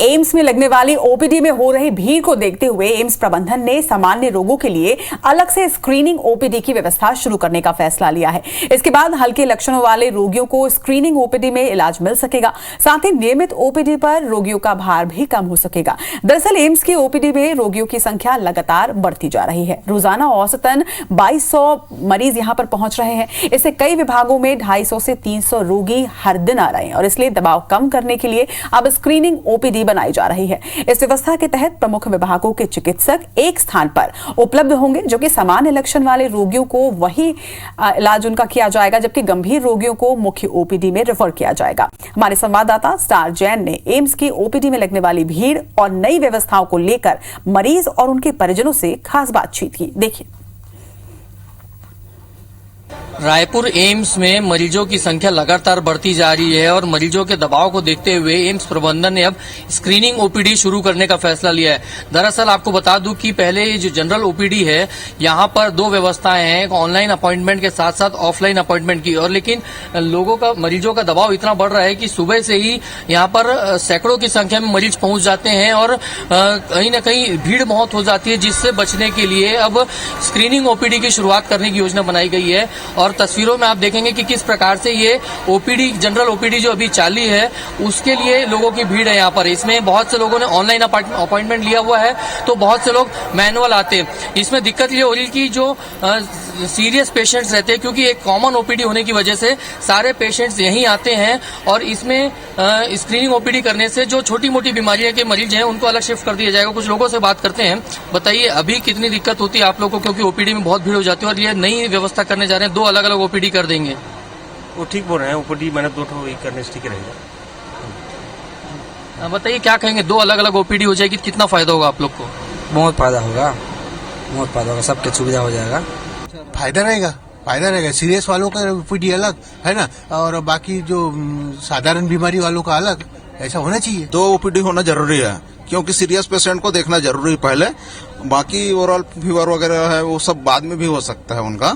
AIIMS में लगने वाली ओपीडी में हो रही भीड़ को देखते हुए एम्स प्रबंधन ने सामान्य रोगों के लिए अलग से स्क्रीनिंग ओपीडी की व्यवस्था शुरू करने का फैसला लिया है। इसके बाद हल्के लक्षणों वाले रोगियों को स्क्रीनिंग ओपीडी में इलाज मिल सकेगा। साथ ही नियमित ओपीडी पर रोगियों का भार भी कम हो सकेगा। दरअसल एम्स की ओपीडी में रोगियों की संख्या लगातार बढ़ती जा रही है। रोजाना औसतन 2200 मरीज यहां पर पहुंच रहे हैं। इससे कई विभागों में 250 से 300 रोगी हर दिन आ रहे हैं और इसलिए दबाव कम करने के लिए अब स्क्रीनिंग ओपीडी बनाई जा रही है। इस व्यवस्था के तहत प्रमुख विभागों के चिकित्सक एक स्थान पर उपलब्ध होंगे, जो कि सामान्य लक्षण वाले रोगियों को वही इलाज उनका किया जाएगा, जबकि गंभीर रोगियों को मुख्य ओपीडी में रेफर किया जाएगा। हमारे संवाददाता स्टार जैन ने एम्स की ओपीडी में लगने वाली भीड़ और नई व्यवस्थाओं को लेकर मरीज और उनके परिजनों से खास बातचीत की। देखिए, रायपुर एम्स में मरीजों की संख्या लगातार बढ़ती जा रही है और मरीजों के दबाव को देखते हुए एम्स प्रबंधन ने अब स्क्रीनिंग ओपीडी शुरू करने का फैसला लिया है। दरअसल आपको बता दूं कि पहले जो जनरल ओपीडी है, यहां पर दो व्यवस्थाएं हैं, ऑनलाइन अपॉइंटमेंट के साथ साथ ऑफलाइन अपॉइंटमेंट की। और लेकिन लोगों का, मरीजों का दबाव इतना बढ़ रहा है कि सुबह से ही यहां पर सैकड़ों की संख्या में मरीज पहुंच जाते हैं और कहीं न कहीं भीड़ बहुत हो जाती है, जिससे बचने के लिए अब स्क्रीनिंग ओपीडी की शुरुआत करने की योजना बनाई गई है। और तस्वीरों में आप देखेंगे कि किस प्रकार से ये ओपीडी, जनरल ओपीडी जो अभी चालू है, उसके लिए लोगों की भीड़ है यहाँ पर। इसमें बहुत से लोगों ने ऑनलाइन अपॉइंटमेंट लिया हुआ है, तो बहुत से लोग मैनुअल आते हैं। इसमें दिक्कत ये हो रही कि जो सीरियस पेशेंट्स रहते हैं, क्योंकि एक कॉमन ओपीडी होने की वजह से सारे पेशेंट्स यहीं आते हैं और इसमें स्क्रीनिंग ओपीडी करने से जो छोटी मोटी बीमारियां के मरीज हैं उनको अलग शिफ्ट कर दिया जाएगा। कुछ लोगों से बात करते हैं। बताइए, अभी कितनी दिक्कत होती है आप लोगों को, क्योंकि ओपीडी में बहुत भीड़ हो जाती है और ये नई व्यवस्था करने जा रहे हैं, 2 अलग अलग ओपीडी कर देंगे। वो ठीक बोल रहे हैं, ओपीडी मैंने 2 करने से ठीक रहेगा। बताइए, क्या कहेंगे, 2 अलग अलग ओपीडी हो जाएगी, कितना फायदा होगा आप लोग को? बहुत फायदा होगा, बहुत फायदा होगा, सबके सुविधा हो जाएगा। फायदा रहेगा। सीरियस वालों का ओपीडी अलग है ना, और बाकी जो साधारण बीमारी वालों का अलग, ऐसा होना चाहिए। 2 ओपीडी होना जरूरी है, क्योंकि सीरियस पेशेंट को देखना जरूरी है पहले। बाकी ओवरऑल फीवर वगैरह है वो सब बाद में भी हो सकता है उनका,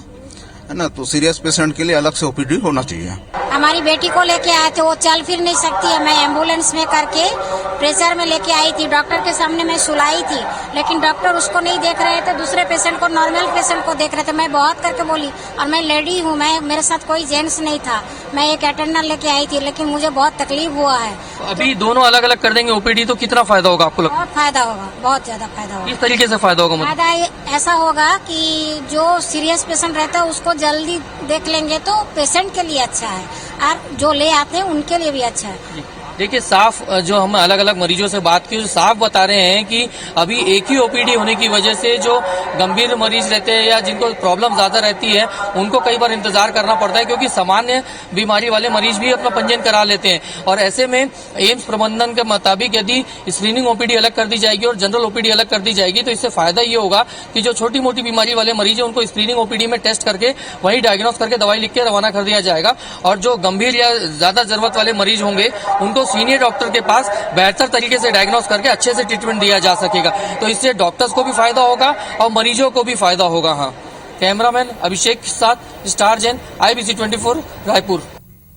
है ना। तो सीरियस पेशेंट के लिए अलग से ओपीडी होना चाहिए। हमारी बेटी को लेके आए थे, वो चल फिर नहीं सकती है। मैं एम्बुलेंस में करके प्रेशर में लेके आई थी, डॉक्टर के सामने मैं सुलाई थी, लेकिन डॉक्टर उसको नहीं देख रहे थे, दूसरे पेशेंट को, नॉर्मल पेशेंट को देख रहे थे। मैं बहुत करके बोली, और मैं लेडी हूँ, मेरे साथ कोई जेंट्स नहीं था, मैं एक अटेंडर लेके आई थी, लेकिन मुझे बहुत तकलीफ हुआ है। अभी दोनों अलग अलग कर देंगे ओपीडी, तो कितना फायदा होगा आपको लगता है? बहुत फायदा होगा, बहुत ज्यादा फायदा होगा। किस तरीके से फायदा होगा? फायदा ऐसा होगा कि जो सीरियस पेशेंट रहता है उसको जल्दी देख लेंगे, तो पेशेंट के लिए अच्छा है और जो ले आते हैं उनके लिए भी अच्छा है। देखिए, साफ जो हम अलग अलग मरीजों से बात की, साफ बता रहे हैं कि अभी एक ही ओपीडी होने की वजह से जो गंभीर मरीज रहते हैं या जिनको प्रॉब्लम ज्यादा रहती है, उनको कई बार इंतजार करना पड़ता है, क्योंकि सामान्य बीमारी वाले मरीज भी अपना पंजीयन करा लेते हैं। और ऐसे में एम्स प्रबंधन के मुताबिक यदि स्क्रीनिंग ओपीडी अलग कर दी जाएगी और जनरल ओपीडी अलग कर दी जाएगी, तो इससे फायदा ये होगा कि जो छोटी मोटी बीमारी वाले मरीज है उनको स्क्रीनिंग ओपीडी में टेस्ट करके वही डायग्नोस करके दवाई लिख के रवाना कर दिया जाएगा। और जो गंभीर या ज्यादा जरूरत वाले मरीज होंगे उनको सीनियर डॉक्टर के पास बेहतर तरीके से डायग्नोस करके अच्छे से ट्रीटमेंट दिया जा सकेगा। तो इससे डॉक्टर्स को भी फायदा होगा और मरीजों को भी फायदा होगा। हाँ, कैमरामैन अभिषेक के साथ स्टार जैन, IBC 24 रायपुर।